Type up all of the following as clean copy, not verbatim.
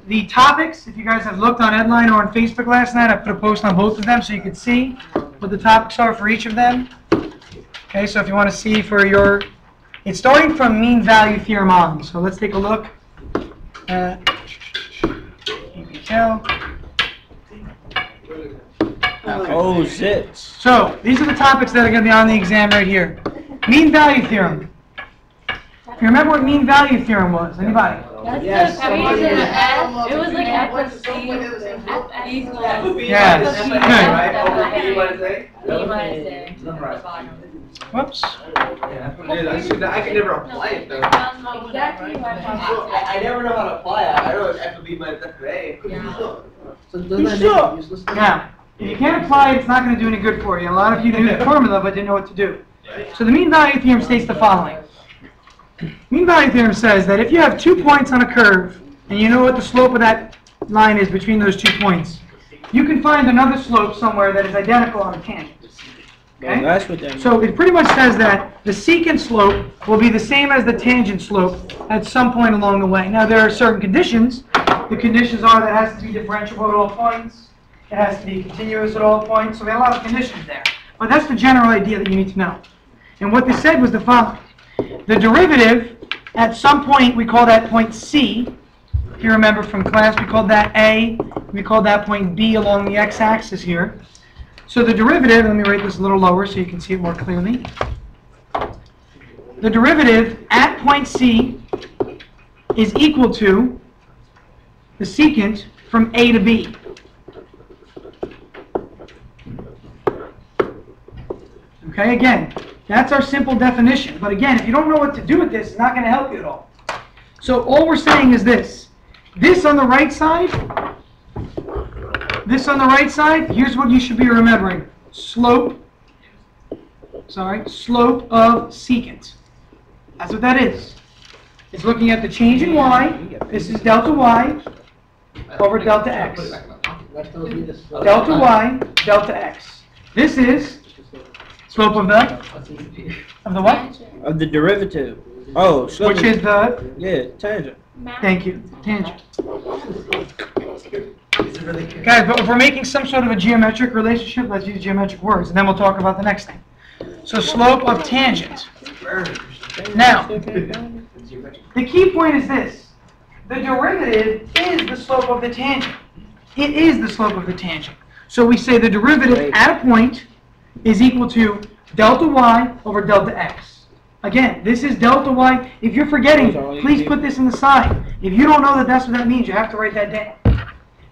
the topics, if you guys have looked on Edline or on Facebook last night, I put a post on both of them so you could see what the topics are for each of them. Okay, so if you want to see for your, it's starting from mean value theorem on. So let's take a look at Oh shit. So these are the topics that are going to be on the exam right here. Mean value theorem. You remember what mean value theorem was? Anybody? Yes. It was like F of C. Yes. Whoops. I can never apply it though. Exactly. I never know how to apply it. I know it's F of B minus F of A. Now, if you can't apply it, it's not going to do any good for you. A lot of you knew the formula but didn't know what to do. So the mean value theorem states the following. Mean value theorem says that if you have 2 points on a curve and you know what the slope of that line is between those 2 points, you can find another slope somewhere that is identical on a tangent. Okay? That's what that means. So it pretty much says that the secant slope will be the same as the tangent slope at some point along the way. Now there are certain conditions. The conditions are that it has to be differentiable at all points. It has to be continuous at all points. So we have a lot of conditions there. But that's the general idea that you need to know. And what they said was the following. The derivative, at some point, we call that point C. If you remember from class, we called that A. We called that point B along the x-axis here. So the derivative, let me write this a little lower so you can see it more clearly. The derivative at point C is equal to the secant from A to B. Okay, again, that's our simple definition. But again, if you don't know what to do with this, it's not going to help you at all. So all we're saying is this. This on the right side, here's what you should be remembering. Slope of secant. That's what that is. It's looking at the change in y. This is delta y over delta x. Delta y, delta x. This is slope of the what? Of the derivative. Oh, so Which is the, yeah, tangent. thank you, tangent. Guys, but if we're making some sort of a geometric relationship, let's use geometric words, and then we'll talk about the next thing. So slope of tangent. Now, the key point is this. The derivative is the slope of the tangent. It is the slope of the tangent. So we say the derivative at a point is equal to delta y over delta x. Again, this is delta y. If you're forgetting, please put this in the side. If you don't know that that's what that means, you have to write that down.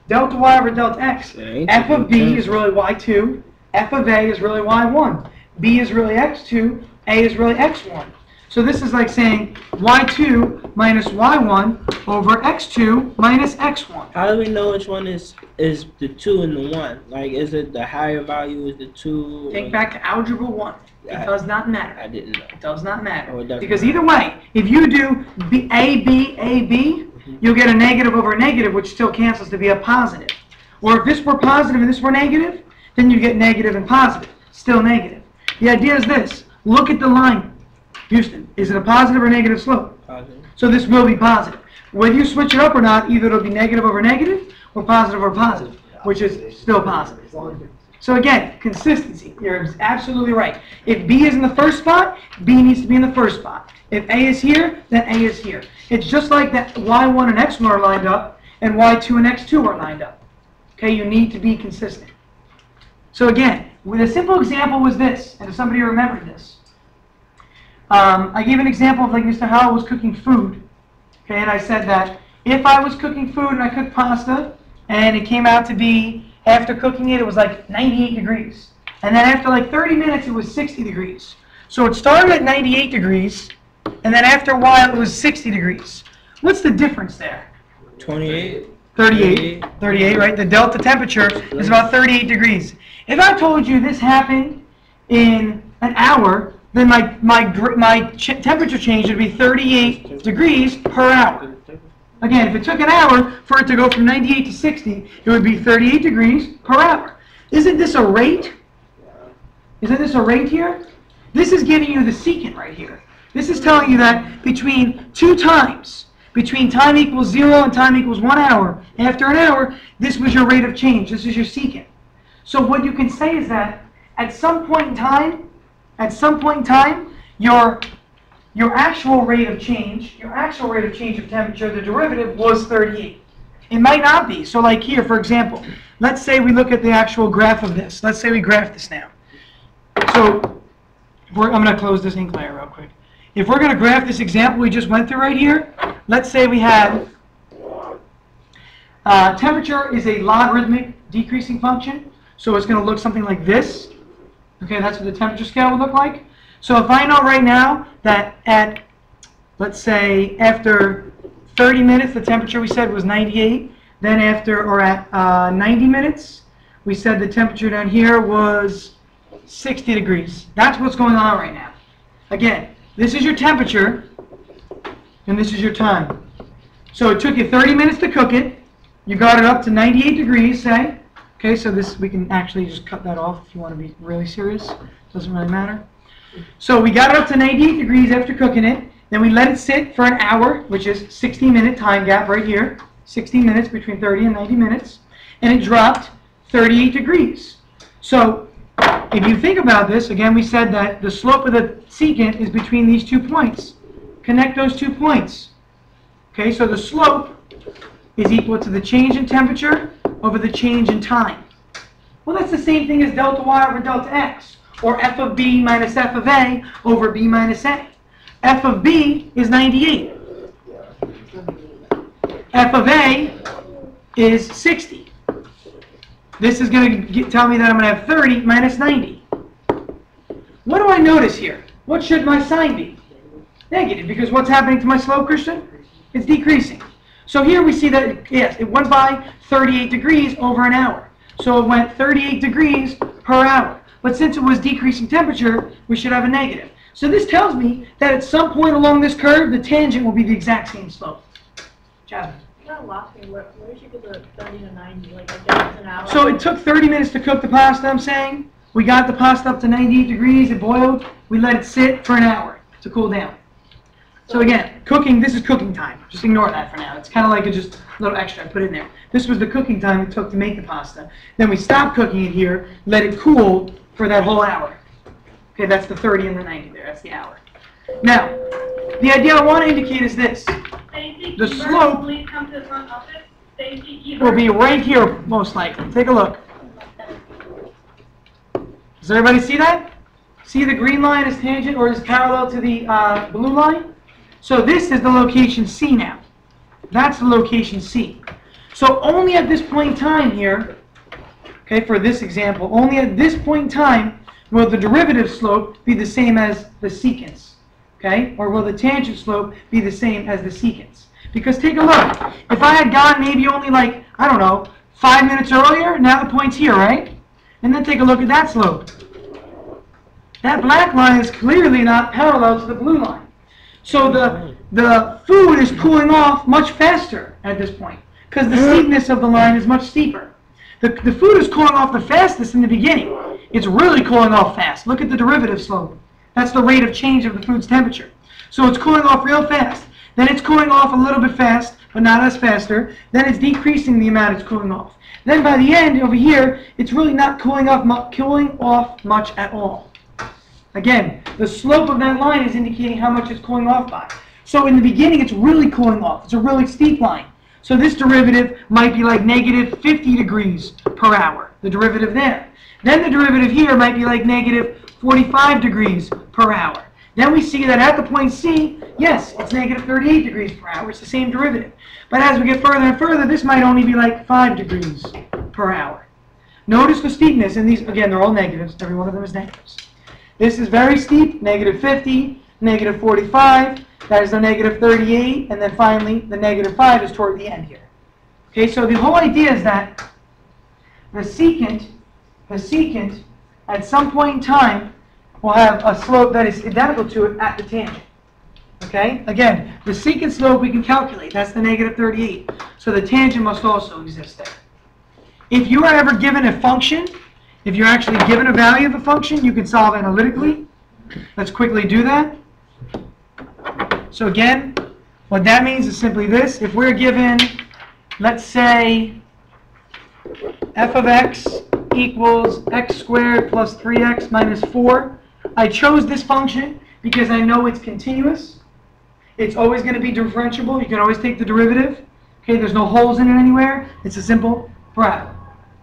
Delta y over delta x. F of b is really y2. F of a is really y1. B is really x2. A is really x1. So this is like saying y2 minus y1 over x2 minus x1. How do we know which one is the 2 and the 1? Like, is it the higher value is the 2? Think back to Algebra 1. It does not matter. I didn't know. It does not matter. Oh, it doesn't Because matter. either way, if you do AB, you'll get a negative over a negative, which still cancels to be a positive. Or if this were positive and this were negative, then you get negative and positive. Still negative. The idea is this. Look at the line. Houston, is it a positive or negative slope? Positive. So this will be positive. Whether you switch it up or not, either it'll be negative over negative or positive over positive, which is still positive. So again, consistency. You're absolutely right. If B is in the first spot, B needs to be in the first spot. If A is here, then A is here. It's just like that Y1 and X1 are lined up, and Y2 and X2 are lined up. Okay, you need to be consistent. So again, with a simple example was this, and if somebody remembered this. I gave an example of like Mr. Howell was cooking food. Okay, and I said that if I was cooking food and I cooked pasta, and it came out to be, after cooking it, it was like 98 degrees. And then after like 30 minutes, it was 60 degrees. So it started at 98 degrees, and then after a while, it was 60 degrees. What's the difference there? 28. 38, right? The delta temperature is about 38 degrees. If I told you this happened in an hour, then my temperature change would be 38 degrees per hour. Again, if it took an hour for it to go from 98 to 60, it would be 38 degrees per hour. Isn't this a rate? Isn't this a rate here? This is giving you the secant right here. This is telling you that between 2 times, between time equals 0 and time equals 1 hour. After an hour, this was your rate of change. This is your secant. So what you can say is that at some point in time, your actual rate of change of temperature, the derivative was 38. It might not be. So like here, for example, let's say we look at the actual graph of this. Let's say we graph this now. So I'm going to close this ink layer real quick. If we're going to graph this example we just went through right here, let's say we had temperature is a logarithmic decreasing function. So it's going to look something like this. Okay, that's what the temperature scale would look like. So if I know right now that at, let's say, after 30 minutes, the temperature we said was 98. Then after, or at 90 minutes, we said the temperature down here was 60 degrees. That's what's going on right now. Again, this is your temperature, and this is your time. So it took you 30 minutes to cook it. You got it up to 98 degrees, say. Okay, so this, we can actually just cut that off if you want to be really serious. Doesn't really matter. So we got it up to 98 degrees after cooking it. Then we let it sit for an hour, which is 60-minute time gap right here. 60 minutes between 30 and 90 minutes. And it dropped 38 degrees. So if you think about this, again, we said that the slope of the secant is between these 2 points. Connect those 2 points. Okay, so the slope is equal to the change in temperature over the change in time. Well, that's the same thing as delta y over delta x, or f of b minus f of a over b minus a. F of b is 98. F of a is 60. This is going to tell me that I'm going to have 30 minus 90. What do I notice here? What should my sign be? Negative, because what's happening to my slope, Christian? It's decreasing. So here we see that, yes, it went by 38 degrees over an hour. So it went 38 degrees per hour. But since it was decreasing temperature, we should have a negative. So this tells me that at some point along this curve, the tangent will be the exact same slope. Jasmine. That lost me. Where did you get the 30 to 90? Like, I guess it's an hour. So it took 30 minutes to cook the pasta, I'm saying. We got the pasta up to 98 degrees, it boiled. We let it sit for an hour to cool down. So again, cooking, this is cooking time. Just ignore that for now. It's kind of like just a little extra I put in there. This was the cooking time it took to make the pasta. Then we stopped cooking it here, let it cool for that whole hour. Okay, that's the 30 and the 90 there. That's the hour. Now, the idea I want to indicate is this. The slope will be right here, most likely. Take a look. Does everybody see that? See the green line is tangent or is parallel to the blue line? So this is the location C now. That's the location C. So only at this point in time here, okay, for this example, only at this point in time will the derivative slope be the same as the secants, okay? Or will the tangent slope be the same as the secants? Because take a look. If I had gone maybe only like, I don't know, 5 minutes earlier, now the point's here, right? And then take a look at that slope. That black line is clearly not parallel to the blue line. So the food is cooling off much faster at this point because the steepness of the line is much steeper. The food is cooling off the fastest in the beginning. It's really cooling off fast. Look at the derivative slope. That's the rate of change of the food's temperature. So it's cooling off real fast. Then it's cooling off a little bit fast, but not as faster. Then it's decreasing the amount it's cooling off. Then by the end, over here, it's really not cooling off much at all. Again, the slope of that line is indicating how much it's cooling off by. So in the beginning, it's really cooling off. It's a really steep line. So this derivative might be like negative 50 degrees per hour, the derivative there. Then the derivative here might be like negative 45 degrees per hour. Then we see that at the point C, yes, it's negative 38 degrees per hour. It's the same derivative. But as we get further and further, this might only be like 5 degrees per hour. Notice the steepness, and these, again, they're all negatives. Every one of them is negatives. This is very steep, negative 50, negative 45, that is the negative 38, and then finally the negative 5 is toward the end here. Okay, so the whole idea is that the secant at some point in time will have a slope that is identical to it at the tangent. Okay, again, the secant slope we can calculate, that's the negative 38, so the tangent must also exist there. If you are ever given a function, if you're actually given a value of a function, you can solve analytically. Let's quickly do that. So again, What that means is simply this. If we're given, let's say, f of x equals x squared plus 3x minus 4, I chose this function because I know it's continuous. It's always going to be differentiable. You can always take the derivative. Okay, there's no holes in it anywhere. It's a simple parabola.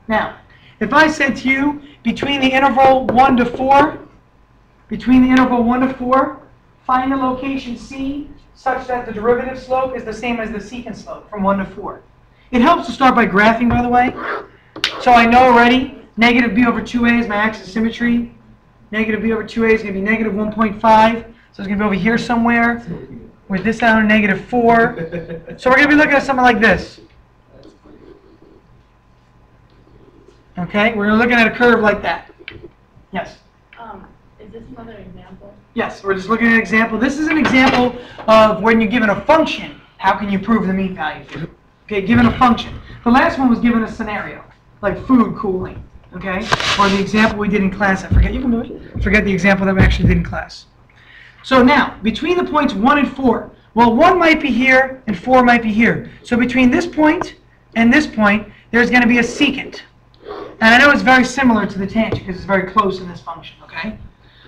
Now, if I said to you, between the interval 1 to 4, find the location C such that the derivative slope is the same as the secant slope from 1 to 4. It helps to start by graphing, by the way. So I know already, negative b over 2a is my axis of symmetry. Negative b over 2a is going to be negative 1.5. So it's going to be over here somewhere. With this down to negative 4. So we're going to be looking at something like this. Okay, we're looking at a curve like that. Yes? Is this another example? Yes, we're just looking at an example. This is an example of when you're given a function, how can you prove the mean value? Okay, given a function. The last one was given a scenario, like food cooling, okay? Or the example we did in class. I forget, you can do it. Forget the example that we actually did in class. So now, between the points 1 and 4, well, 1 might be here and 4 might be here. So between this point and this point, there's going to be a secant. And I know it's very similar to the tangent because it's very close in this function, okay?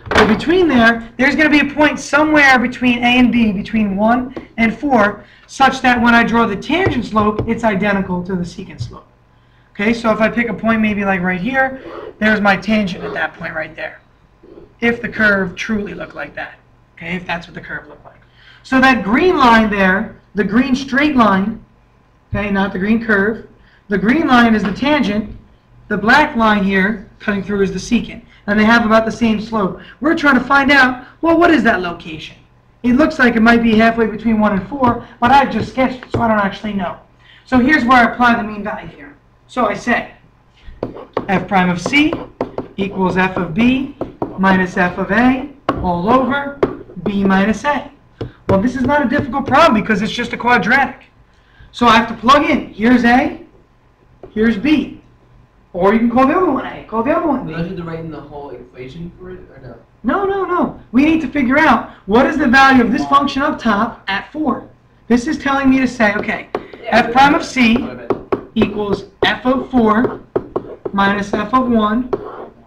But between there's going to be a point somewhere between A and B, between 1 and 4, such that when I draw the tangent slope, it's identical to the secant slope. Okay, so if I pick a point maybe like right here, there's my tangent at that point right there. If the curve truly looked like that. Okay, if that's what the curve looked like. So that green line there, the green straight line, okay, not the green curve, the green line is the tangent, the black line here cutting through is the secant. And they have about the same slope. We're trying to find out, well, what is that location? It looks like it might be halfway between 1 and 4, but I've just sketched it, so I don't actually know. So here's where I apply the mean value theorem. So I say, f prime of c equals f of b minus f of a all over b minus a. Well, this is not a difficult problem because it's just a quadratic. So I have to plug in. Here's a, here's b. Or you can call the other one a, call the other one b. Do I have to write in the whole equation for it, or no? No, no, no. We need to figure out what is the value of this function up top at 4. This is telling me to say, okay, f prime of c equals f of 4 minus f of 1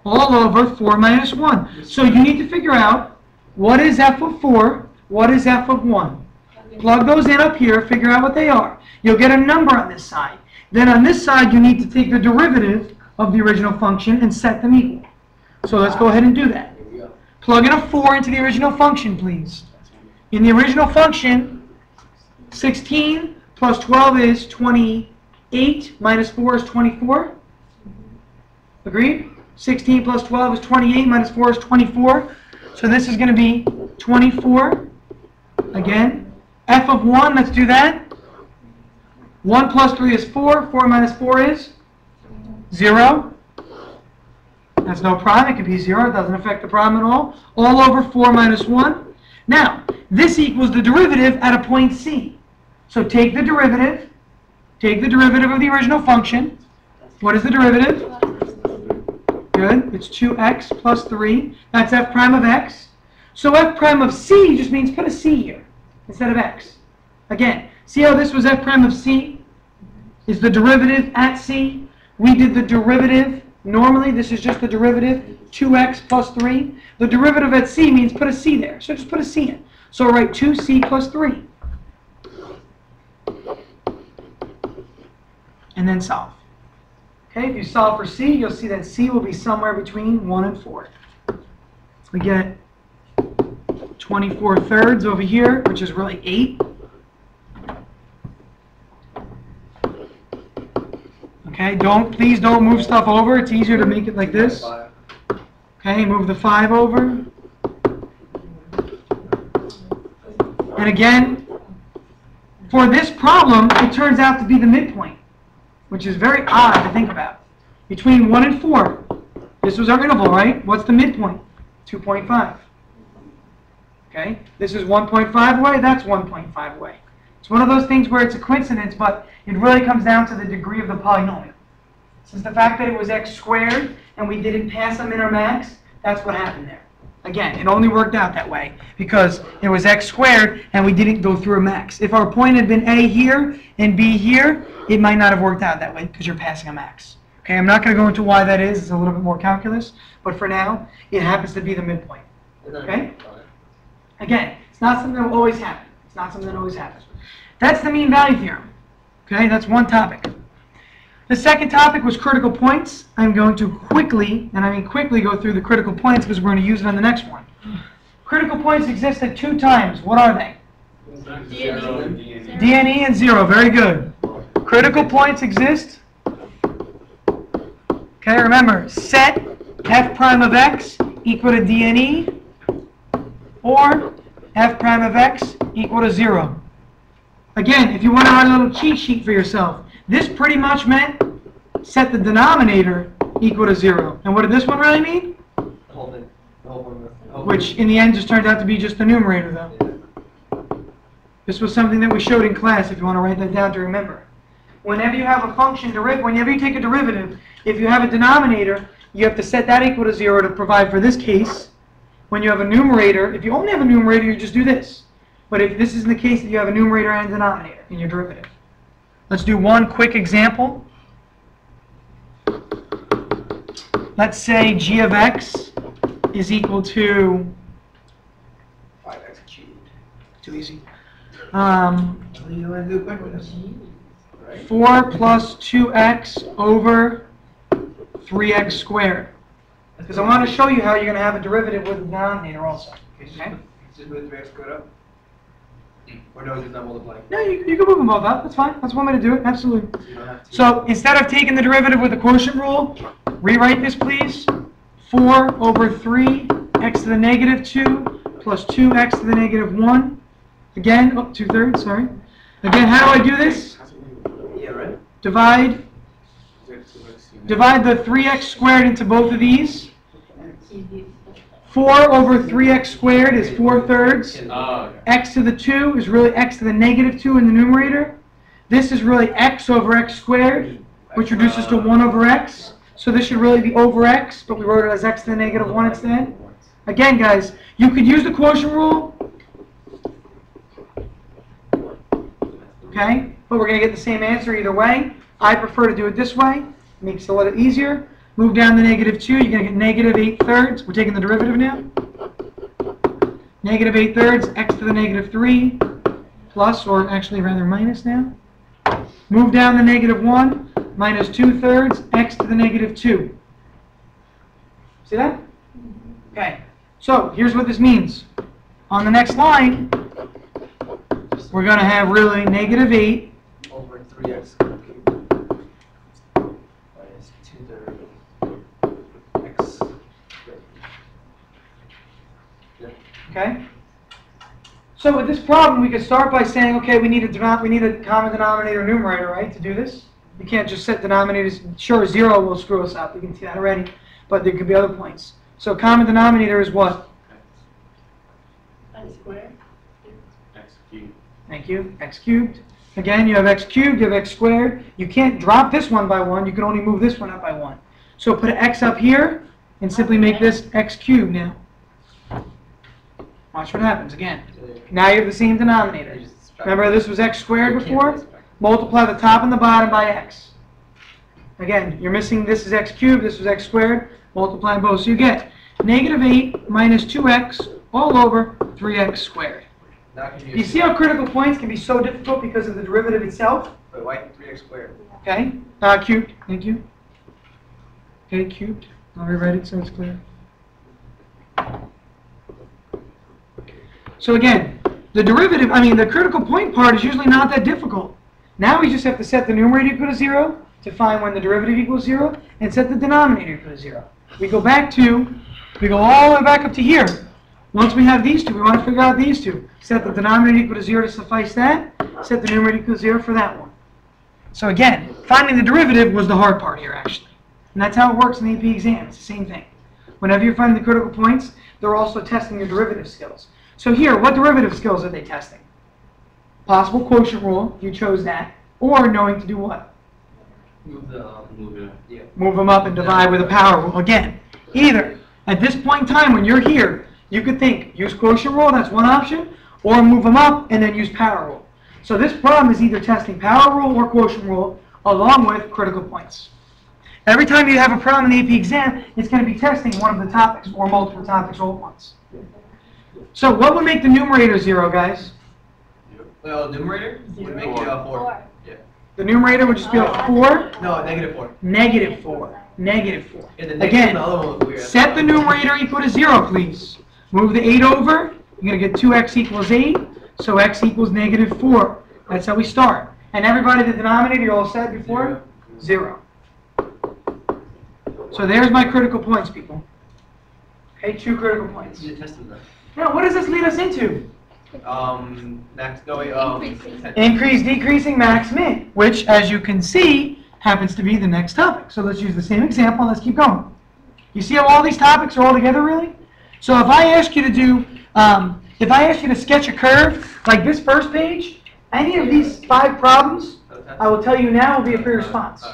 all over 4 minus 1. So you need to figure out what is f of 4, what is f of 1. Plug those in up here, figure out what they are. You'll get a number on this side. Then on this side, you need to take the derivative of the original function and set them equal. So let's go ahead and do that. Plug in a 4 into the original function, please. In the original function, 16 plus 12 is 28, minus 4 is 24. Agreed? 16 plus 12 is 28, minus 4 is 24. So this is going to be 24. Again, f of 1, let's do that. 1 plus 3 is 4. 4 minus 4 is 0. That's no problem. It can be 0. It doesn't affect the problem at all. All over 4 minus 1. Now, this equals the derivative at a point C. So take the derivative. Take the derivative of the original function. What is the derivative? Good. It's 2x plus 3. That's f prime of x. So f prime of c just means put a c here instead of x. Again, see how this was f prime of c? Is the derivative at c? We did the derivative. Normally, this is just the derivative, 2x plus 3. The derivative at c means put a c there. So just put a c in. So I'll write 2c plus 3. And then solve. Okay, if you solve for c, you'll see that c will be somewhere between 1 and 4. We get 24 thirds over here, which is really 8. Okay, please don't move stuff over. It's easier to make it like this. Okay, move the 5 over. And again, for this problem, it turns out to be the midpoint, which is very odd to think about. Between 1 and 4, this was our interval, right? What's the midpoint? 2.5. Okay, this is 1.5 away, that's 1.5 away. It's one of those things where it's a coincidence, but it really comes down to the degree of the polynomial. Since the fact that it was x squared and we didn't pass a min or max, that's what happened there. Again, it only worked out that way because it was x squared and we didn't go through a max. If our point had been A here and B here, it might not have worked out that way because you're passing a max. Okay, I'm not going to go into why that is. It's a little bit more calculus. But for now, it happens to be the midpoint. Okay? Again, it's not something that will always happen. It's not something that always happens. That's the mean value theorem. Okay, that's one topic. The second topic was critical points. I'm going to quickly, and I mean quickly, go through the critical points because we're going to use it on the next one. Critical points exist at 2 times. What are they? DNE and 0. Very good. Critical points exist. Okay, remember, set f prime of x equal to DNE or f prime of x equal to 0. Again, if you want to write a little cheat sheet for yourself, this pretty much meant set the denominator equal to 0. And what did this one really mean? Which in the end just turned out to be just the numerator though. This was something that we showed in class if you want to write that down to remember. Whenever you have a function derivative, whenever you take a derivative, if you have a denominator, you have to set that equal to 0 to provide for this case. When you have a numerator, if you only have a numerator, you just do this. But if this is the case that you have a numerator and a denominator in your derivative. Let's do one quick example. Let's say g of x is equal to 5x cubed. too easy. You want to do quick with this? 4 plus 2x over 3x squared. Because I want to show you how you're going to have a derivative with a denominator also. Okay? Just move 3x squared up? Or no, it's not multiplying? No, you can move them both up. That's fine. That's one way to do it. Absolutely. So you don't have to. So instead of taking the derivative with the quotient rule, rewrite this, please. 4 over 3 x to the negative 2 plus 2x to the negative 1. Again, 2/3, sorry. Again, how do I do this? Yeah, right? Divide the 3x squared into both of these. 4 over 3x squared is 4/3. X to the 2 is really x to the negative 2 in the numerator. This is really x over x squared, which reduces to 1 over x. So this should really be over x, but we wrote it as x to the negative 1 instead. Again, guys, you could use the quotient rule, okay? But we're going to get the same answer either way. I prefer to do it this way. It makes it a little easier. Move down the negative 2, you're going to get negative 8/3. We're taking the derivative now. Negative 8/3, x to the negative 3, plus, or actually rather minus now. Move down the negative 1, minus 2/3, x to the negative 2. See that? Okay, so here's what this means. On the next line, we're going to have really negative 8 Over 3x squared cubed. Minus 2/3 x squared. Yeah. Okay? So with this problem, we could start by saying, okay, we need a common denominator numerator, right, to do this. We can't just set denominators. Sure, 0 will screw us up. We can see that already. But there could be other points. So common denominator is what? X squared. X cubed. Thank you. X cubed. Again, you have x cubed, you have x squared. You can't drop this one by 1. You can only move this one up by 1. So put an x up here and simply make this x cubed now. Watch what happens again. Now you have the same denominator. Remember this was x squared before? Multiply the top and the bottom by x. Again, you're missing this is x cubed, this was x squared. Multiply both. So you get negative 8 minus 2x all over 3x squared. Now can You see how critical points can be so difficult because of the derivative itself? But why 3x squared? Okay? Cubed. Thank you. Okay, cubed. I'll rewrite it so it's clear. So again, the derivative, the critical point part is usually not that difficult. Now we just have to set the numerator equal to 0 to find when the derivative equals 0 and set the denominator equal to 0. We go all the way back up to here. Once we have these two, we want to figure out these two. Set the denominator equal to 0 to suffice that. Set the numerator equal to 0 for that one. So again, finding the derivative was the hard part here actually. And that's how it works in the AP exam. It's the same thing. Whenever you're finding the critical points, they're also testing your derivative skills. So here, what derivative skills are they testing? Possible quotient rule, you chose that, or knowing to do what? Move it. Move them up and divide with a power rule. Again, either at this point in time when you're here, You could think, use quotient rule, that's one option, or move them up and then use power rule. So this problem is either testing power rule or quotient rule along with critical points. Every time you have a problem in the AP exam, it's going to be testing one of the topics or multiple topics all at once. So what would make the numerator 0, guys? Well, numerator would make it 4. Yeah. The numerator would just be a 4. No, -4. Negative 4. Negative 4. Yeah, the next Again, one, the other one was weird. set the numerator equal to 0, please. Move the 8 over. You're going to get 2x equals 8. So x equals -4. That's how we start. And everybody, the denominator, you all said before? 0. So there's my critical points, people. Okay, 2 critical points. You tested them. Now, what does this lead us into? Max, no wait, Increase, decreasing, max, min, which, as you can see, happens to be the next topic. So let's use the same example, let's keep going. You see how all these topics are all together, really? So if I ask you to do, if I ask you to sketch a curve, like this first page, any of these 5 problems, I will tell you now will be a free response.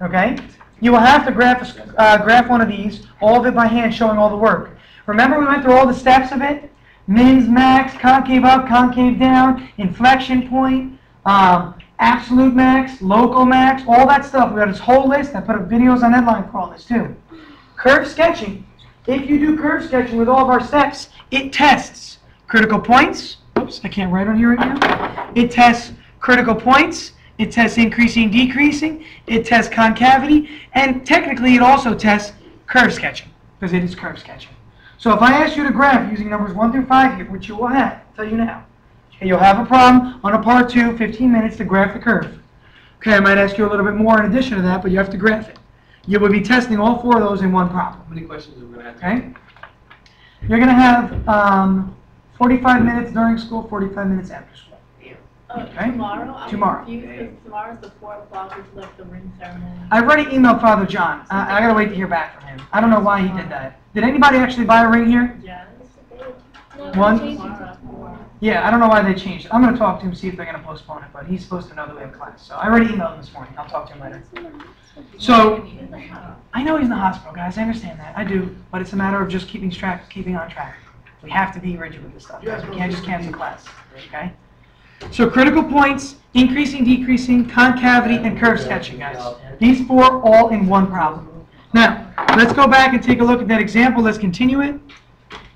Okay? You will have to graph one of these, all of it by hand, showing all the work. Remember we went through all the steps of it? Mins, max, concave up, concave down, inflection point, absolute max, local max, all that stuff. We got this whole list. I put up videos on Edline for all this too. Curve sketching. If you do curve sketching with all of our steps, it tests critical points. Oops, I can't write on here right now. It tests critical points. It tests increasing, decreasing. It tests concavity. And technically, it also tests curve sketching, because it is curve sketching. So if I ask you to graph using numbers 1 through 5 here, which you will have, I'll tell you now, okay, you'll have a problem on a part 2, 15 minutes to graph the curve. Okay, I might ask you a little bit more in addition to that, but you have to graph it. You will be testing all 4 of those in one problem. How many questions are we going to have? Okay? You're going to have 45 minutes during school, 45 minutes after school. Okay? Tomorrow? I'm Tomorrow. confused because tomorrow's the 4 o'clock, is like the ring ceremony. I've already emailed Father John. I got to wait to hear back from him. I don't know why he did that. Did anybody actually buy a ring here? Yes. One? Tomorrow. Yeah, I don't know why they changed it. I'm going to talk to him, see if they're going to postpone it, but he's supposed to know that we have class. So I already emailed him this morning. I'll talk to him later. So, I know he's in the hospital, guys. I understand that. I do. But it's a matter of just keeping on track. We have to be rigid with this stuff, guys. We can't just cancel class. Okay? So critical points, increasing, decreasing, concavity, and curve sketching, guys. These 4 all in one problem. Now, let's go back and take a look at that example. Let's continue it.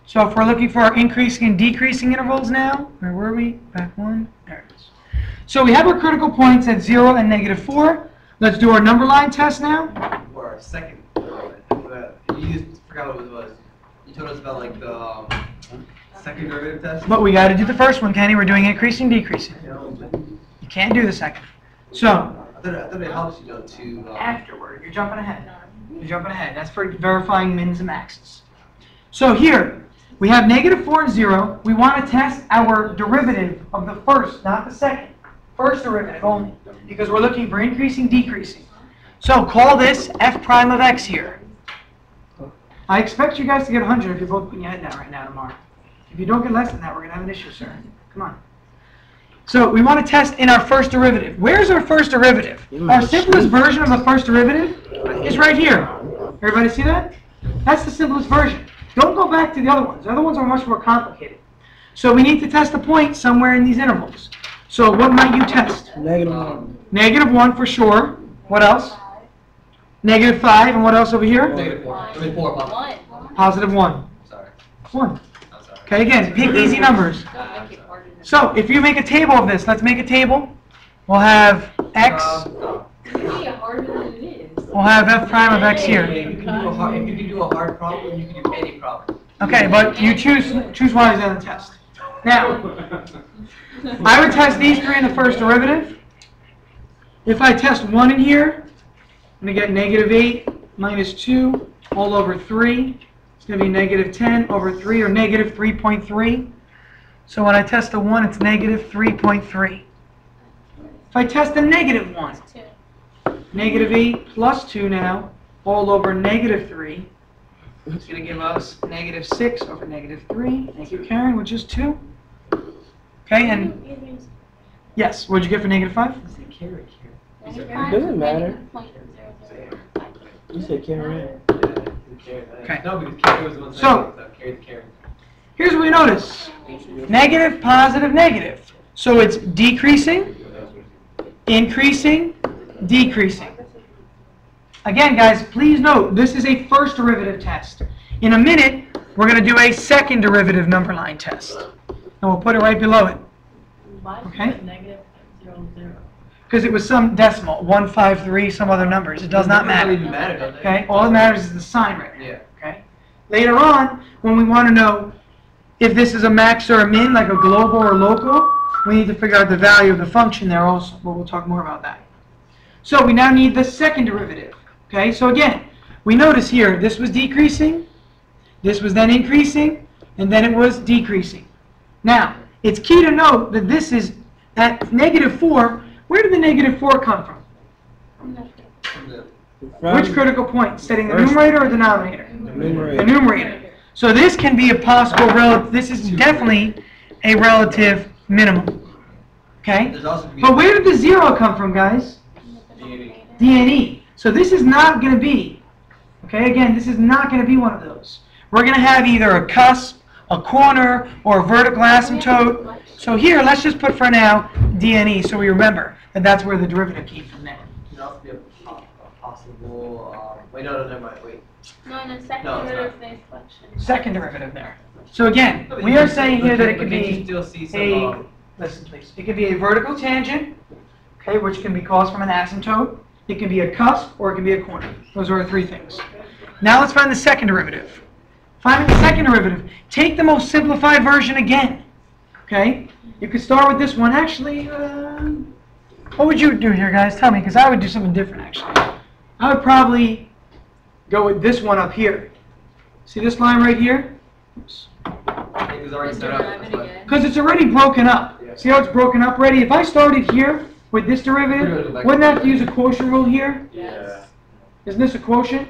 So if we're looking for our increasing and decreasing intervals now, where were we? Back 1. There it is. So we have our critical points at 0 and -4. Let's do our number line test now. For our second, you just forgot what it was. You told us about like the second derivative test. But we got to do the first one, Kenny. We're doing increasing, decreasing. You can't do the second. So, I thought it helps you though to. afterward, you're jumping ahead. You're jumping ahead. That's for verifying mins and maxes. So here, we have -4 and 0. We want to test our derivative of the first, not the second. First derivative only, because we're looking for increasing, decreasing. So call this f prime of x here. I expect you guys to get 100 if you're both putting your head down right now tomorrow. If you don't get less than that, we're going to have an issue, sir. Come on. So we want to test in our first derivative. Where's our first derivative? Our simplest version of the first derivative is right here. Everybody see that? That's the simplest version. Don't go back to the other ones. The other ones are much more complicated. So we need to test a point somewhere in these intervals. So what might you test? -1. -1 for sure. What else? -5, and what else over here? -4. I mean 4. Positive 1. Sorry. 1. I'm sorry. Okay, again, pick easy numbers. So if you make a table of this, let's make a table. We'll have x, we'll have f prime of x here. If you can do a hard problem, you can do any problem. Okay, but you choose wisely on the test. Now, I would test these 3 in the first derivative. If I test 1 in here, I'm going to get -8 minus 2 all over 3. It's going to be -10 over 3, or -3.3. So when I test a 1, it's -3.3. If I test a -1, -8 plus 2 now, all over -3. It's going to give us -6 over -3. Thank you, Karen, which is 2. Okay, and yes, what'd you get for -5? It doesn't matter. You said Karen. Okay. No, because Carrie was the one that So- carried the Karen. here's what we notice. Negative, positive, negative. So it's decreasing, increasing, decreasing. Again, guys, please note, this is a first derivative test. In a minute, we're going to do a second derivative number line test. And we'll put it right below it. Why is Okay. it negative 0, 0? Because it was some decimal, 153, some other numbers. It does not It doesn't matter. even matter, does it? Okay? All that matters is the sign right now. Yeah. Okay? Later on, when we want to know if this is a max or a min, like a global or local, we need to figure out the value of the function there also, but we'll talk more about that. So we now need the second derivative. Okay? So again, we notice here, this was decreasing, this was then increasing, and then it was decreasing. Now, it's key to note that this is at negative 4. Where did the negative 4 come from? From the- Which critical point? Setting the First. numerator or denominator? The The numerator. numerator. So this can be a possible relative. This is definitely a relative minimum. Okay? There's also But where did the 0 come from, guys? D and E. So this is not going to be, okay, again, this is not going to be one of those. We're going to have either a cusp, a corner, or a vertical asymptote. So here, let's just put for now D and E so we remember that that's where the derivative came from there. Could also be a possible. Wait, no, never mind. Wait. No, in the second No, it's derivative phase function. Second derivative there. So again, we are saying here that it could But can you be still see some, a, listen please, it could be a vertical tangent, okay, which can be caused from an asymptote. It can be a cusp, or it can be a corner. Those are our three things. Now let's find the second derivative. Finding the second derivative, take the most simplified version again. Okay? You could start with this one. Actually, what would you do here, guys? Tell me, because I would do something different, actually. I would probably go with this one up here. See this line right here? Oops. it was already set up. That's why. Because it's already broken up. Yeah. See how it's broken up already? If I started here with this derivative, wouldn't I have to use a quotient rule here? Yes. Isn't this a quotient?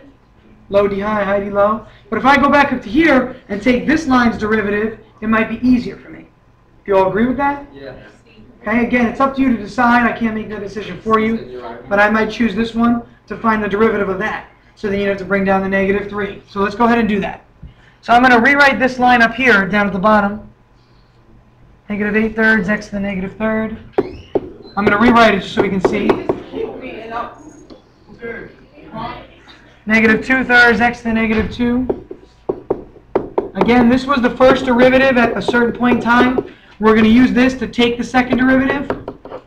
Low D high, high D low. But if I go back up to here and take this line's derivative, it might be easier for me. Do you all agree with that? Yeah. Okay, again, it's up to you to decide. I can't make that decision for you. You're right. But I might choose this one to find the derivative of that. So then you have to bring down the negative 3. So let's go ahead and do that. So I'm going to rewrite this line up here down at the bottom. Negative 8/3 x to the negative third. I'm going to rewrite it just so we can see. Negative 2/3 x to the negative 2. Again, this was the first derivative at a certain point in time. We're going to use this to take the second derivative.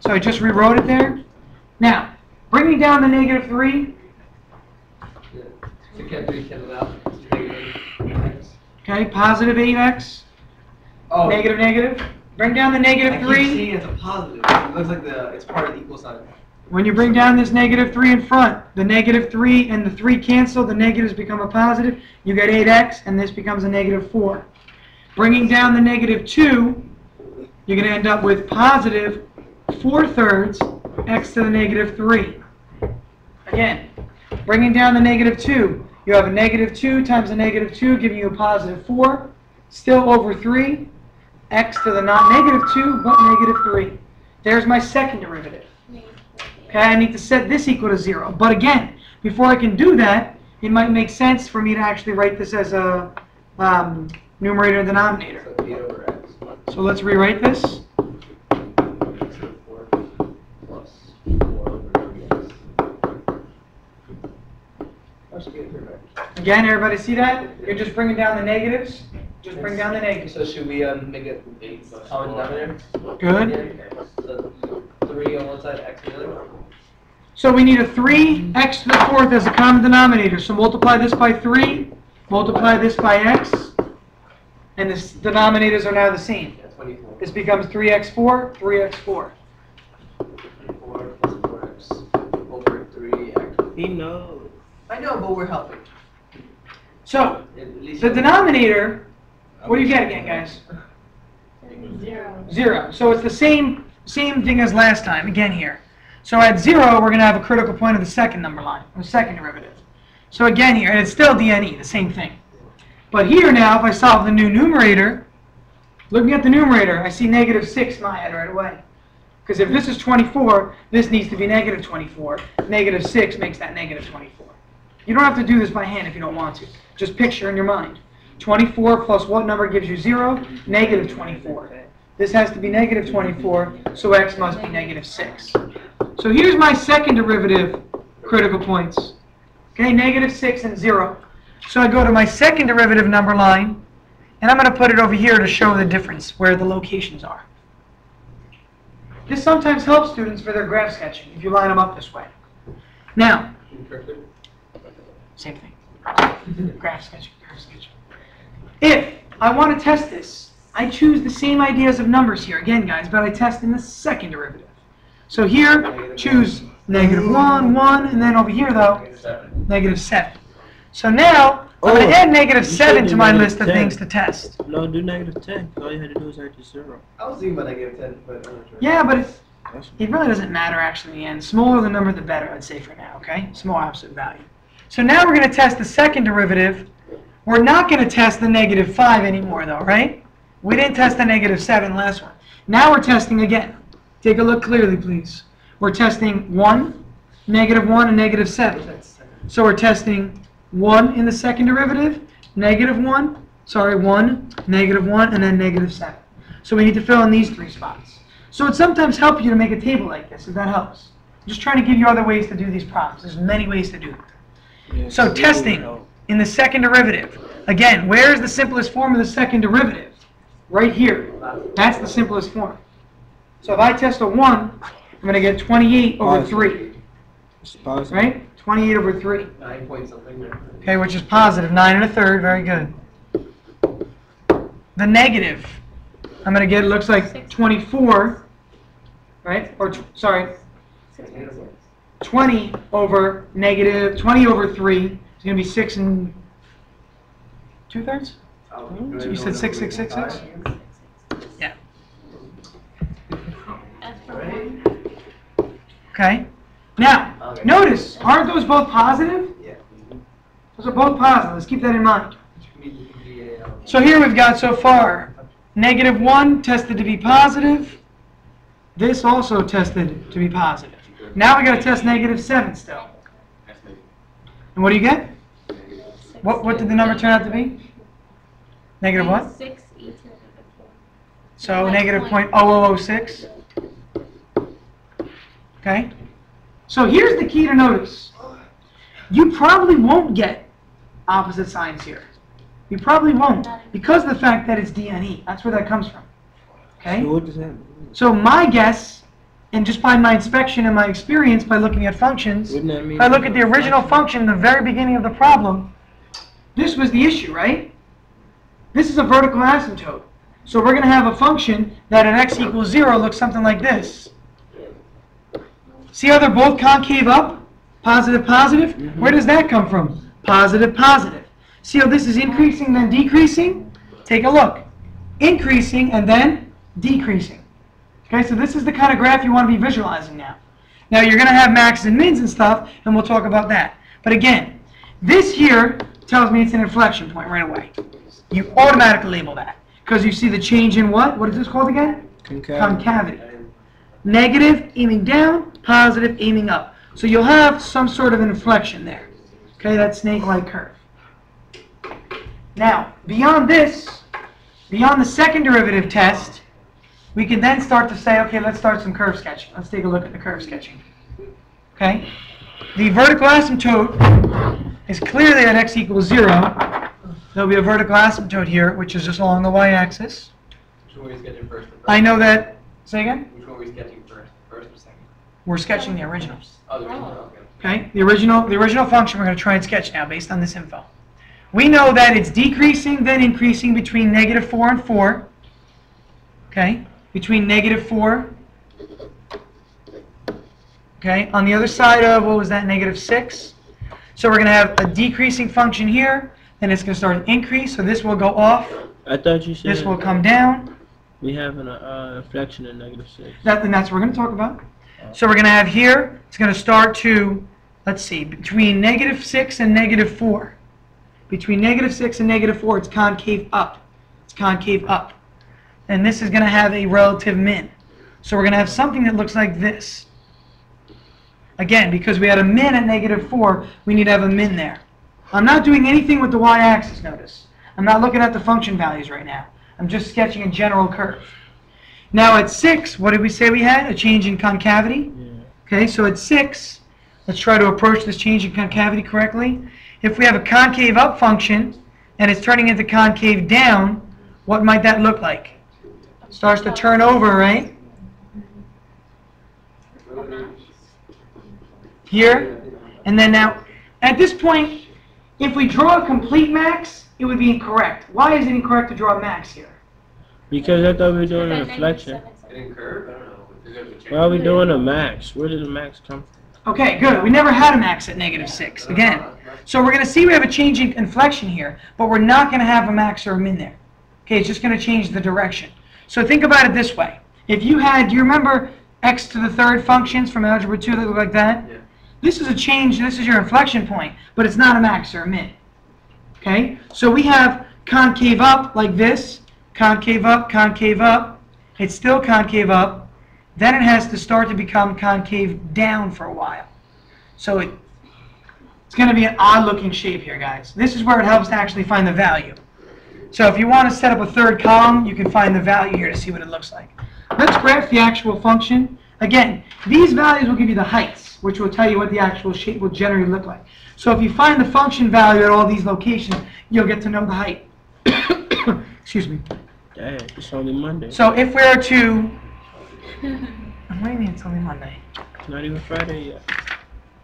So I just rewrote it there. Now, bringing down the negative 3. Yeah. So can't do it out. It's negative. Okay, positive 8x. Oh. Negative, negative. Bring down the I negative keep 3. seeing it's a positive. It looks like it's part of the equal sign. When you bring down this negative 3 in front, the negative 3 and the 3 cancel, the negatives become a positive. You get 8x, and this becomes a negative 4. Bringing down the negative 2, you're going to end up with positive 4/3 x to the negative 3. Again, bringing down the negative 2, you have a negative 2 times a negative 2, giving you a positive 4. Still over 3, x to the not negative 2, but negative 3. There's my second derivative. Okay, I need to set this equal to 0. But again, before I can do that, it might make sense for me to actually write this as a numerator and denominator. So 8 over x. So let's rewrite this. So 4 plus 4 over x. That should be a good right. Again, everybody see that? You're just bringing down the negatives. Just bring down the negatives. So should we make it common denominator? Good. So 3 on one side, x on the other. So we need a 3x to the 4th as a common denominator. So multiply this by 3, multiply this by x, and the denominators are now the same. Yeah, 24. This becomes 3x4, 3x4. 24 plus 4x over 3x. He knows. I know, but we're helping. So At least the denominator, what do you get again, guys? 0. 0. So it's the same thing as last time, again here. So at 0, we're going to have a critical point of the second number line, or second derivative. So again here, and it's still DNE, the same thing. But here now, if I solve the new numerator, looking at the numerator, I see negative 6 in my head right away. Because if this is 24, this needs to be negative 24. Negative 6 makes that negative 24. You don't have to do this by hand if you don't want to. Just picture in your mind. 24 plus what number gives you 0? Negative 24. This has to be negative 24, so x must be negative 6. So here's my second derivative critical points. Okay, negative 6 and 0. So I go to my second derivative number line, and I'm going to put it over here to show the difference, where the locations are. This sometimes helps students for their graph sketching, if you line them up this way. Now, same thing. Graph sketching, curve sketching. If I want to test this, I choose the same ideas of numbers here, again guys, but I test in the second derivative. So here, choose negative 1, 1, and then over here though, negative 7. So now, I'm going to add negative 7 to my list of things to test. No, do negative 10. All you had to do is add to 0. I was thinking about negative 10, but I'm not sure. Yeah, but it really doesn't matter actually in the end. Smaller the number, the better, I'd say for now, okay? Small absolute value. So now we're going to test the second derivative. We're not going to test the negative 5 anymore though, right? We didn't test the negative 7 last one. Now we're testing again. Take a look clearly, please. We're testing 1, negative 1, and negative 7. So we're testing 1 in the second derivative, negative 1, sorry, 1, negative 1, and then negative 7. So we need to fill in these 3 spots. So it sometimes helps you to make a table like this, if that helps. I'm just trying to give you other ways to do these problems. There's many ways to do it. Yes, So testing in the second derivative. Again, where is the simplest form of the second derivative? Right here. That's the simplest form. So if I test a 1, I'm going to get 28 over 3. It's positive. Right? 28 over 3. 9 point something. Okay, which is positive. 9 1/3. Very good. The negative, I'm going to get, it looks like 24. Right? Or, sorry, 20 over negative, 20 over 3 is going to be 6 and 2/3? So you said 6, 6, 6, 6? Yeah. Okay. Now, notice, aren't those both positive? Yeah. Those are both positive. Let's keep that in mind. So here we've got so far, negative 1 tested to be positive. This also tested to be positive. Now we got to test negative 7 still. And what do you get? What did the number turn out to be? Negative what? 6 e to the 4. So negative 0.0006. Okay? So here's the key to notice. You probably won't get opposite signs here. You probably won't, because of the fact that it's D and E. That's where that comes from. Okay? So what does that mean? So my guess, and just by my inspection and my experience by looking at functions, Wouldn't that mean if I look at the original function in the very beginning of the problem, this was the issue, right? This is a vertical asymptote. So we're going to have a function that at x equals 0 looks something like this. See how they're both concave up? Positive, positive? Where does that come from? Positive, positive. See how this is increasing then decreasing? Take a look. Increasing and then decreasing. Okay, so this is the kind of graph you want to be visualizing now. Now you're going to have maxes and mins and stuff, and we'll talk about that. But again, this here tells me it's an inflection point right away. You automatically label that, because you see the change in what? What is this called again? Concavity. Negative aiming down, positive aiming up. So you'll have some sort of an inflection there. Okay, that snake-like curve. Now, beyond this, beyond the second derivative test, we can then start to say, okay, let's start some curve sketching. Let's take a look at the curve sketching. Okay? The vertical asymptote is clearly at x equals 0. There'll be a vertical asymptote here, which is just along the y-axis. Which one are we sketching first? I know that, say again? Which one are we sketching first? First or second? We're sketching the original. Oh, the original. Okay. Okay? The original function we're going to try and sketch now based on this info. We know that it's decreasing, then increasing between negative 4 and 4. Okay? Between negative 4. Okay? On the other side of, what was that, negative 6. So we're going to have a decreasing function here, then it's going to start an increase, so this will go off. I thought you said This will come down. we have an inflection in negative 6. And that's what we're going to talk about. So we're going to have here, it's going to start to, let's see, between negative 6 and negative 4. Between negative 6 and negative 4, it's concave up. It's concave up. And this is going to have a relative min. So we're going to have something that looks like this. Again, because we had a min at negative 4, we need to have a min there. I'm not doing anything with the y-axis, notice. I'm not looking at the function values right now. I'm just sketching a general curve. Now at 6, what did we say we had? A change in concavity? Yeah. Okay, so at 6, let's try to approach this change in concavity correctly. If we have a concave up function and it's turning into concave down, what might that look like? Starts to turn over, right? Here. And then now, at this point, if we draw a complete max, it would be incorrect. Why is it incorrect to draw a max here? Because I thought we were doing a reflection. Getting curved? I don't know. Is there a change? Why are we doing a max? Where did the max come from? Okay, good. We never had a max at -6. Again. So we're going to see we have a changing inflection here, but we're not going to have a max or a min there. Okay, it's just going to change the direction. So think about it this way. If you had, do you remember x to the third functions from Algebra 2 that look like that? Yeah. This is a change, this is your inflection point, but it's not a max or a min. Okay, so we have concave up like this, concave up, it's still concave up, then it has to start to become concave down for a while. So it's going to be an odd looking shape here, guys. This is where it helps to actually find the value. So if you want to set up a third column, you can find the value here to see what it looks like. Let's graph the actual function. Again, these values will give you the heights, which will tell you what the actual shape will generally look like. So if you find the function value at all these locations, you'll get to know the height. Excuse me. Dang, it's only Monday. So if we were to... What do you mean it's only Monday? It's not even Friday yet.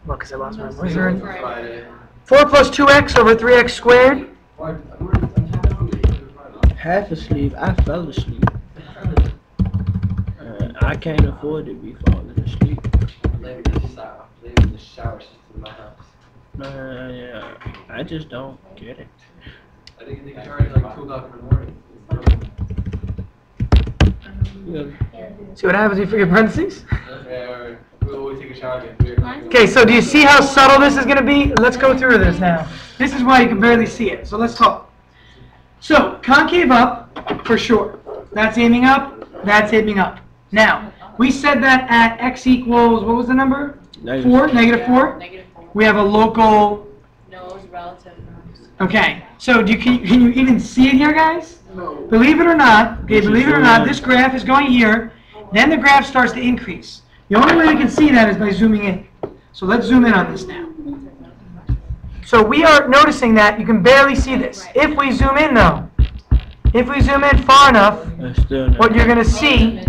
Well, because I lost my voice. Friday. 4 plus 2x over 3x squared. Half asleep. I fell asleep. I can't afford to be falling asleep. Leaving the shower system in my house. Yeah, I just don't get it. I think they can charge like 2 o'clock in the morning. See what happens if you forget parentheses? Or we always take a shower at 3 o'clock. Okay, so do you see how subtle this is going to be? Let's go through this now. This is why you can barely see it. So let's talk. So, concave up, for sure. That's aiming up, that's aiming up. Now, we said that at x equals, what was the number? Negative 4, -4. -4. We have a local, No, it's relative. okay. So can you even see it here, guys? No. Believe it or not, okay, believe it or not, this graph is going here, then the graph starts to increase. The only way we can see that is by zooming in. So let's zoom in on this now. So we are noticing that you can barely see this. If we zoom in though, if we zoom in far enough, That's still not. what you're going to see,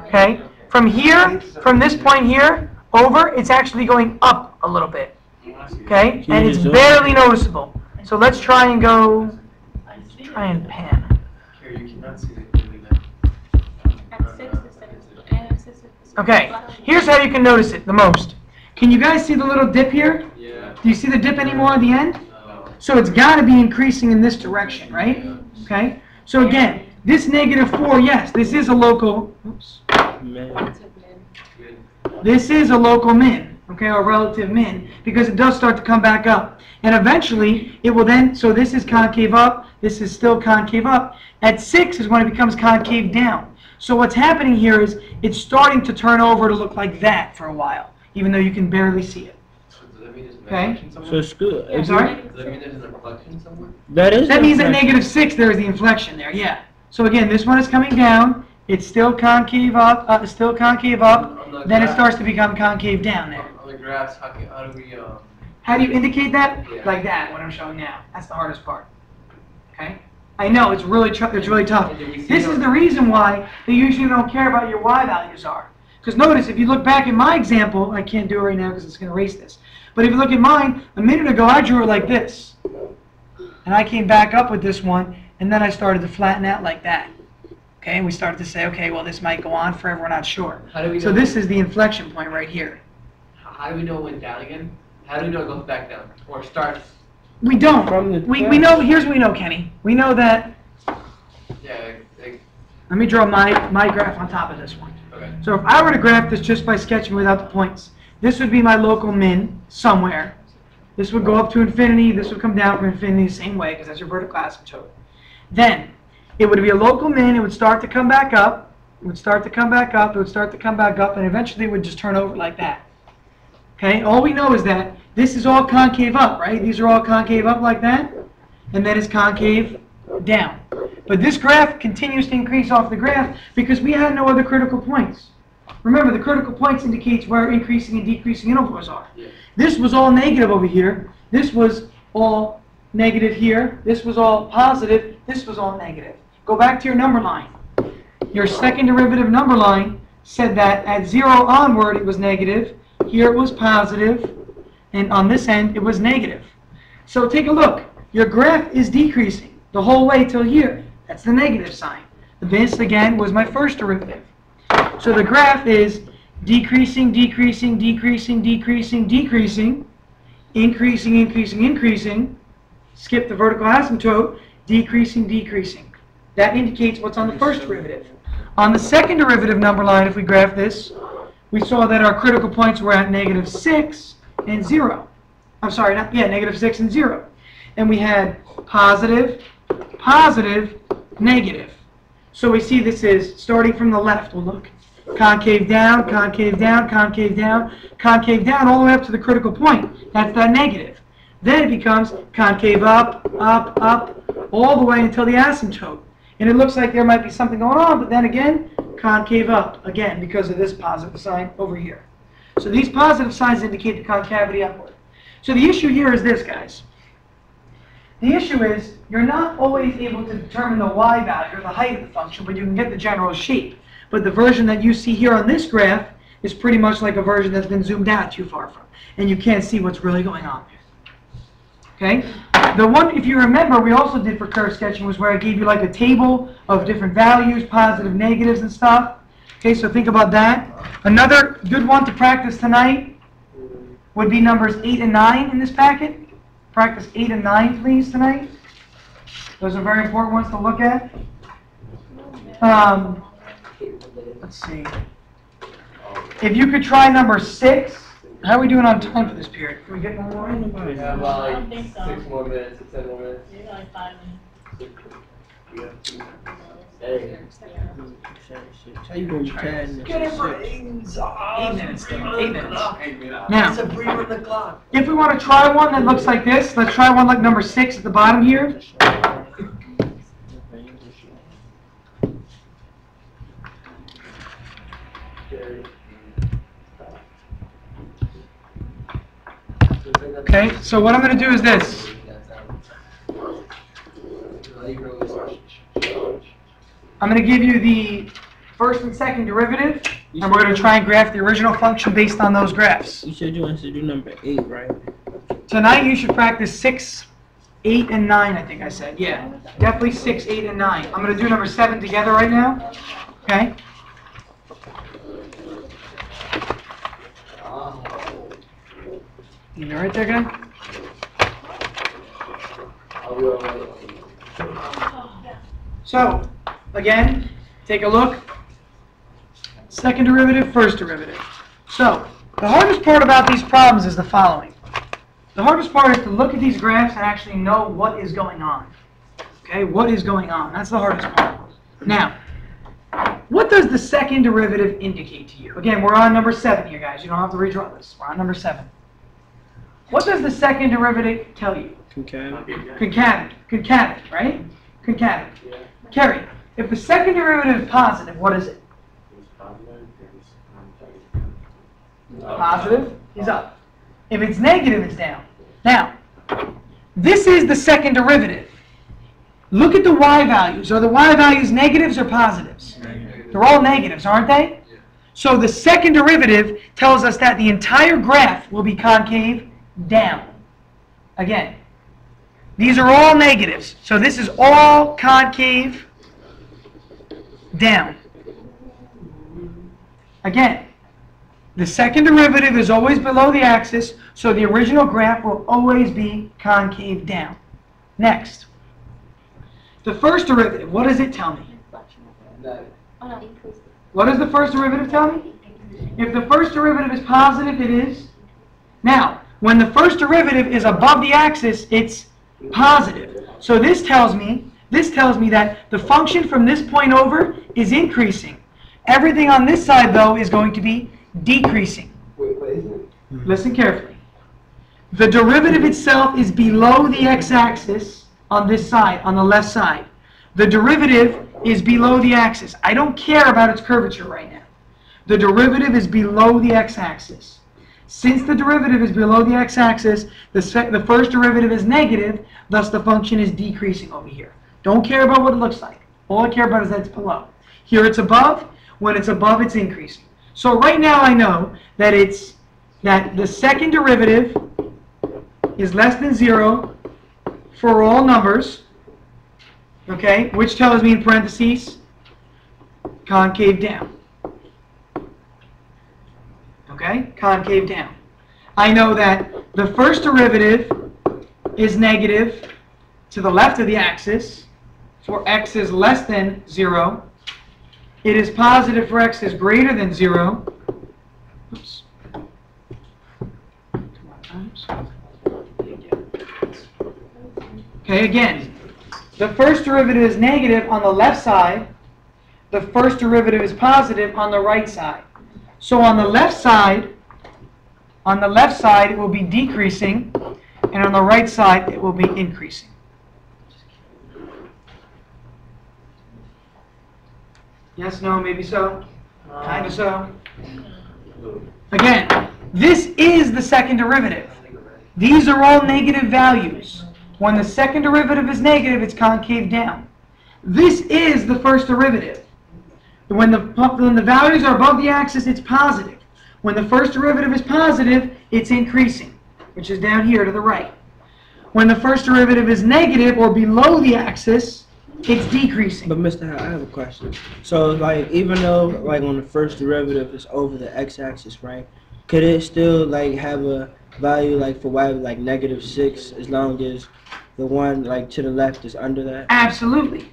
okay, from here, from this point here, over, it's actually going up a little bit, okay, and it's barely noticeable. So let's try and go, try and pan. Here, you cannot see the moving there. Okay, here's how you can notice it the most. Can you guys see the little dip here? Yeah. Do you see the dip anymore at the end? No. So it's got to be increasing in this direction, right? Okay, so again, this -4, yes, this is a local, oops, Man. this is a local min, okay, or relative min, because it does start to come back up. And eventually, it will then, so this is concave up, this is still concave up. At 6 is when it becomes concave down. So what's happening here is it's starting to turn over to look like that for a while, even though you can barely see it. So does that mean there's an Okay. inflection somewhere? So school. I'm sorry? Does that mean there's an inflection somewhere? That means at -6 there is the inflection there, yeah. So again, this one is coming down, it's still concave up, then it starts to become concave down there. On the graphs, how do we, How do you indicate that? Yeah. Like that, what I'm showing now. That's the hardest part. Okay? I know, it's really tough. This is the reason why they usually don't care about your y values are. Because notice, if you look back at my example, I can't do it right now because it's going to erase this. But if you look at mine, a minute ago I drew it like this. And I came back up with this one, and then I started to flatten out like that. Okay, and we started to say, okay, well this might go on forever, we're not sure. How do we So know- this is the inflection point right here. how do we know it went down again? How do we know it goes back down? Or starts, We don't. From the We know, here's what we know, Kenny. We know that, yeah, like, let me draw my graph on top of this one. okay. So if I were to graph this just by sketching without the points, this would be my local min somewhere. This would go up to infinity, this would come down from infinity the same way because that's your vertical asymptote. Then, it would be a local min, it would start to come back up, it would start to come back up, it would start to come back up, and eventually it would just turn over like that. Okay, all we know is that this is all concave up, right? These are all concave up like that, and then it's concave down. But this graph continues to increase off the graph because we had no other critical points. Remember, the critical points indicates where increasing and decreasing intervals are. This was all negative over here. This was all negative here. This was all positive. This was all negative. Go back to your number line. Your second derivative number line said that at 0 onward it was negative. Here it was positive. And on this end it was negative. So take a look. Your graph is decreasing the whole way till here. That's the negative sign. This, again, was my first derivative. So the graph is decreasing, decreasing, decreasing, decreasing, decreasing, increasing, increasing, increasing, skip the vertical asymptote, decreasing, decreasing. That indicates what's on the first derivative. On the second derivative number line, if we graph this, we saw that our critical points were at -6 and 0. I'm sorry, -6 and 0. And we had positive, positive, negative. So we see this is starting from the left. We'll look. Concave down, concave down, concave down, concave down, all the way up to the critical point. That's that negative. Then it becomes concave up, up, up, all the way until the asymptote. And it looks like there might be something going on, but then again, concave up, again, because of this positive sign over here. So these positive signs indicate the concavity upward. So the issue here is this, guys. The issue is you're not always able to determine the y value or the height of the function, but you can get the general shape. But the version that you see here on this graph is pretty much like a version that's been zoomed out too far from, and you can't see what's really going on there. Okay? The one, if you remember, we also did for curve sketching was where I gave you like a table of different values, positive, negatives, and stuff. Okay, so think about that. Another good one to practice tonight would be numbers 8 and 9 in this packet. Practice 8 and 9, please, tonight. Those are very important ones to look at. Let's see. If you could try number 6. How are we doing on time for this period? Can we get one more? We have like 6 more minutes, 7 more minutes. Maybe like 5 minutes. How you gonna be tired in Get it for the 8 minutes. 8 minutes. 8 minutes. It's Now, a breather in the clock. if we want to try one that looks like this, let's try one like number 6 at the bottom here. Okay, so what I'm going to do is this. I'm going to give you the first and second derivative, and we're going to try and graph the original function based on those graphs. You said you wanted to do number 8, right? Tonight you should practice 6, 8, and 9, I think I said. Yeah, definitely 6, 8, and 9. I'm going to do number 7 together right now. Okay? You all right there, guy? So, again, take a look. Second derivative, first derivative. So, the hardest part about these problems is the following. The hardest part is to look at these graphs and actually know what is going on. Okay, what is going on? That's the hardest part. Now, what does the second derivative indicate to you? Again, we're on number 7 here, guys. You don't have to redraw this. We're on number 7. What does the second derivative tell you? Concatenate. Concatenate, right? Concatenate. Kerry, if the second derivative is positive, what is it? Positive is up. If it's negative, it's down. Now, this is the second derivative. Look at the y values. Are the y values negatives or positives? They're all negatives, aren't they? So the second derivative tells us that the entire graph will be concave down. Again, these are all negatives. So this is all concave down. Again, the second derivative is always below the axis, so the original graph will always be concave down. Next, the first derivative, what does it tell me? What does the first derivative tell me? If the first derivative is positive, it is. Now, when the first derivative is above the axis, it's positive. So this tells me that the function from this point over is increasing. Everything on this side, though, is going to be decreasing. Listen carefully. The derivative itself is below the x-axis, on this side, on the left side. The derivative is below the axis. I don't care about its curvature right now. The derivative is below the x-axis. Since the derivative is below the x-axis, the first derivative is negative, thus the function is decreasing over here. Don't care about what it looks like. All I care about is that it's below. Here it's above. When it's above, it's increasing. So right now I know that the second derivative is less than 0 for all numbers, okay, which tells me in parentheses, concave down. Okay, concave down. I know that the first derivative is negative to the left of the axis for x is less than 0. It is positive for x is greater than 0. Oops. Okay, again, the first derivative is negative on the left side. The first derivative is positive on the right side. So on the left side, it will be decreasing, and on the right side, it will be increasing. Yes, no, maybe so, kind of so. Again, this is the second derivative. These are all negative values. When the second derivative is negative, it's concave down. This is the first derivative. When the values are above the axis, it's positive. When the first derivative is positive, it's increasing, which is down here to the right. When the first derivative is negative or below the axis, it's decreasing. But Mr. Howe, I have a question. So, like, even though, like, on the first derivative is over the x-axis, right? Could it still, like, have a value, like, for y, like, -6, as long as the one, like, to the left is under that? Absolutely.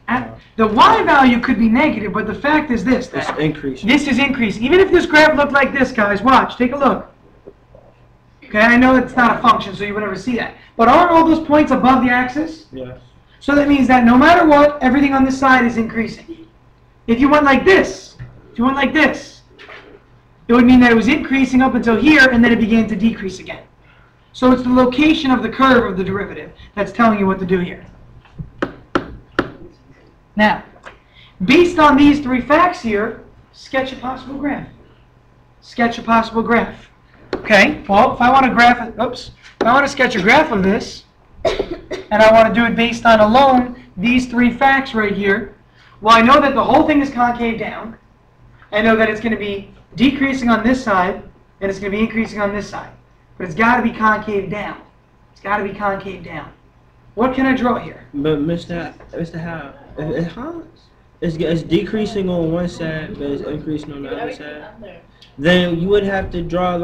The y value could be negative, but the fact is this. It's increasing. This is increasing. Even if this graph looked like this, guys, watch, take a look. Okay, I know it's not a function, so you would never see that. But aren't all those points above the axis? Yeah. So that means that no matter what, everything on this side is increasing. If you went like this, it would mean that it was increasing up until here, and then it began to decrease again. So it's the location of the curve of the derivative that's telling you what to do here. Now, based on these three facts here, sketch a possible graph. Sketch a possible graph. Okay, well, if I want to sketch a graph of this, and I want to do it based on alone these three facts right here, well, I know that the whole thing is concave down. I know that it's going to be decreasing on this side, and it's going to be increasing on this side. But it's got to be concave down. It's got to be concave down. What can I draw here? But Mr. Howe, it's decreasing on one side, but it's increasing on the other side. Then you would have to draw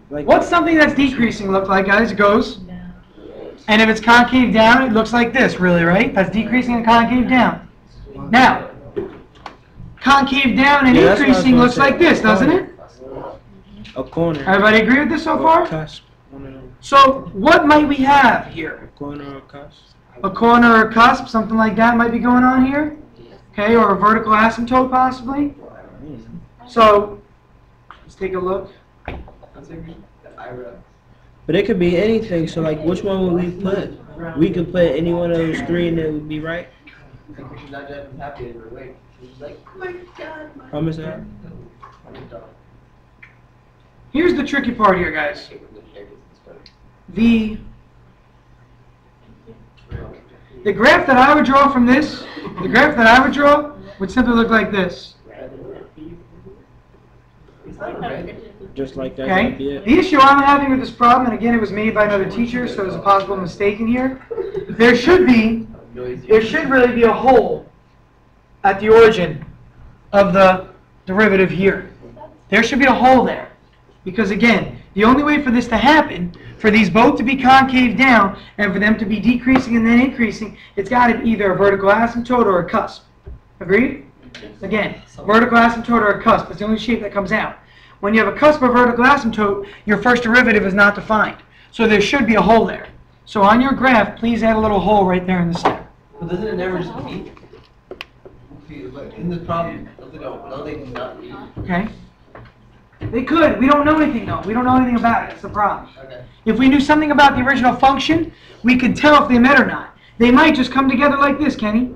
What's something that's decreasing look like, guys? It goes. And if it's concave down, it looks like this, really, right? That's decreasing and concave down. Now, concave down and increasing looks like this, doesn't it? A corner. Everybody agree with this so far? Cusp. So, what might we have here? A corner or a cusp. A corner or a cusp, something like that might be going on here. Okay, or a vertical asymptote possibly. So, let's take a look. But it could be anything, so like which one would we put? We could put any one of those three and it would be right? How much that? Here's the tricky part here, guys. The graph that I would draw from this, would simply look like this. Just like that. Okay. The issue I'm having with this problem, and again, it was made by another teacher, so there's a possible mistake in here. There should really be a hole at the origin of the derivative here. There should be a hole there, because again, the only way for this to happen, for these both to be concave down and for them to be decreasing and then increasing, it's got to be either a vertical asymptote or a cusp. Agreed? Again, vertical asymptote or a cusp. It's the only shape that comes out. When you have a cusp or vertical asymptote, your first derivative is not defined. So there should be a hole there. So on your graph, please add a little hole right there in the center. But doesn't it never just meet? In this problem, don't they not meet? Okay? They could. We don't know anything though. We don't know anything about it. That's the problem. Okay. If we knew something about the original function, we could tell if they met or not. They might just come together like this, Kenny.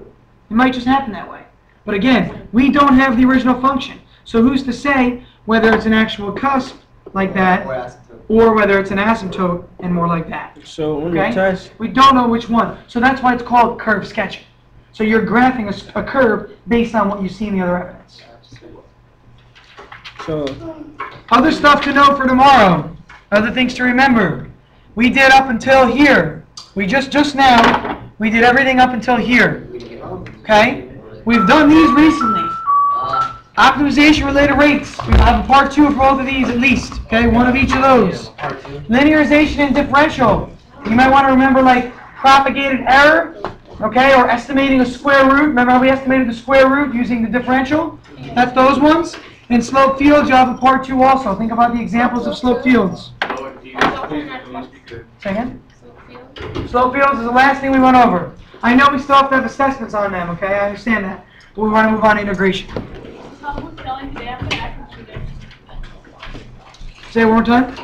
It might just happen that way. But again, we don't have the original function. So who's to say whether it's an actual cusp like that, Or asymptote. or whether it's an asymptote and more like that? So on Okay? the test, We don't know which one. So that's why it's called curve sketching. So you're graphing a curve based on what you see in the other evidence. so Other stuff to know for tomorrow. Other things to remember. We did up until here. We just now, we did everything up until here. Okay? We've done these recently. Optimization related rates. We have a part 2 for both of these at least. Okay? One of each of those. Linearization and differential. You might want to remember like propagated error. Okay? Or estimating a square root. Remember how we estimated the square root using the differential? That's those ones. In slope fields, you have a part 2 also. Think about the examples of slope fields. Say again? Slope fields is the last thing we went over. I know we still have to have assessments on them, okay? I understand that. But we want to move on to integration. Say it one more time.